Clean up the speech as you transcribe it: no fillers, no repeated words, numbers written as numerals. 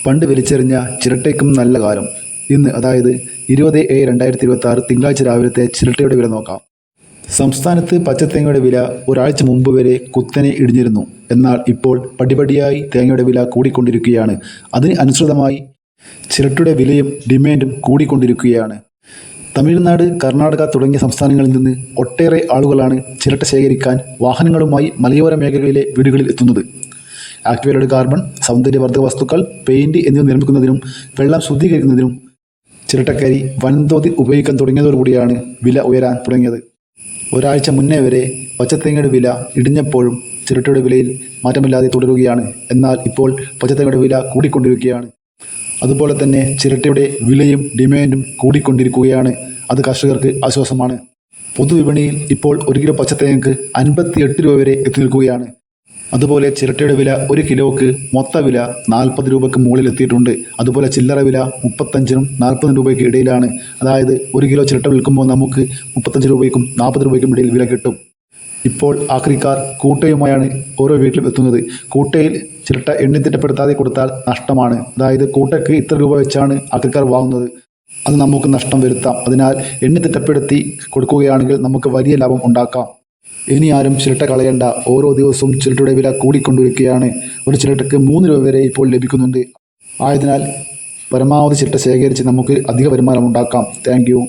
പണ്ട് വലിച്ചെറിഞ്ഞ ചിരട്ടയ്ക്കും നല്ല കാലം. ഇന്ന് അതായത് 20/7/2026 തിങ്കളാഴ്ച രാവിലത്തെ ചിരട്ടയുടെ വില നോക്കാം. സംസ്ഥാനത്ത് പച്ചത്തേങ്ങയുടെ വില ഒരാഴ്ച മുമ്പ് വരെ കുത്തനെ ഇടിഞ്ഞിരുന്നു. എന്നാൽ ഇപ്പോൾ പടിപടിയായി തേങ്ങയുടെ വില കൂടിക്കൊണ്ടിരിക്കുകയാണ്. അതിന് അനുസൃതമായി ചിരട്ടയുടെ വിലയും ഡിമാൻഡും കൂടിക്കൊണ്ടിരിക്കുകയാണ്. തമിഴ്നാട്, കർണാടക തുടങ്ങിയ സംസ്ഥാനങ്ങളിൽ നിന്ന് ഒട്ടേറെ ആളുകളാണ് ചിരട്ട ശേഖരിക്കാൻ വാഹനങ്ങളുമായി മലയോര മേഖലയിലെ വീടുകളിൽ എത്തുന്നത്. ആക്ടിവേറ്റഡ് കാർബൺ, സൗന്ദര്യവർദ്ധക വസ്തുക്കൾ, പെയിന്റ് എന്നിവ നിർമ്മിക്കുന്നതിനും വെള്ളം ശുദ്ധീകരിക്കുന്നതിനും ചിരട്ടക്കരി വൻതോതിൽ ഉപയോഗിക്കാൻ തുടങ്ങിയതോടുകൂടിയാണ് വില ഉയരാൻ തുടങ്ങിയത്. ഒരാഴ്ച മുന്നേ വരെ പച്ചത്തേങ്ങയുടെ വില ഇടിഞ്ഞപ്പോഴും ചിരട്ടയുടെ വിലയിൽ മാറ്റമില്ലാതെ തുടരുകയാണ്. എന്നാൽ ഇപ്പോൾ പച്ചത്തേങ്ങയുടെ വില കൂടിക്കൊണ്ടിരിക്കുകയാണ്. അതുപോലെ തന്നെ ചിരട്ടയുടെ വിലയും ഡിമാൻഡും കൂടിക്കൊണ്ടിരിക്കുകയാണ്. അത് കർഷകർക്ക് ആശ്വാസമാണ്. പൊതുവിപണിയിൽ ഇപ്പോൾ 1 കിലോ പച്ചത്തേങ്ങയ്ക്ക് 58 രൂപ വരെ എത്തി നിൽക്കുകയാണ്. അതുപോലെ ചിരട്ടയുടെ വില 1 കിലോയ്ക്ക് മൊത്ത വില 40 രൂപയ്ക്ക് മുകളിൽ എത്തിയിട്ടുണ്ട്. അതുപോലെ ചില്ലറ വില 35-നും 40 രൂപയ്ക്ക് ഇടയിലാണ്. അതായത് 1 കിലോ ചിരട്ട വിൽക്കുമ്പോൾ നമുക്ക് 35 രൂപയ്ക്കും 40 രൂപയ്ക്കും ഇടയിൽ വില കിട്ടും. ഇപ്പോൾ ആക്രിക്കാർ കൂട്ടയുമായാണ് ഓരോ വീട്ടിലും എത്തുന്നത്. കൂട്ടയിൽ ചിരട്ട എണ്ണി തിട്ടപ്പെടുത്താതെ കൊടുത്താൽ നഷ്ടമാണ്. അതായത് കൂട്ടയ്ക്ക് ഇത്ര രൂപ വെച്ചാണ് ആക്രിക്കാർ വാങ്ങുന്നത്. അത് നമുക്ക് നഷ്ടം വരുത്താം. അതിനാൽ എണ്ണി തിട്ടപ്പെടുത്തി കൊടുക്കുകയാണെങ്കിൽ നമുക്ക് വലിയ ലാഭം ഉണ്ടാക്കാം. ഇനി ആരും ചിരട്ട കളയണ്ട. ഓരോ ദിവസവും ചിരട്ടയുടെ വില കൂടിക്കൊണ്ടിരിക്കുകയാണ്. ഒരു ചിരട്ടയ്ക്ക് 3 രൂപ വരെ ഇപ്പോൾ ലഭിക്കുന്നുണ്ട്. ആയതിനാൽ പരമാവധി ചിരട്ട ശേഖരിച്ച് നമുക്ക് അധിക വരുമാനം ഉണ്ടാക്കാം. Thank you.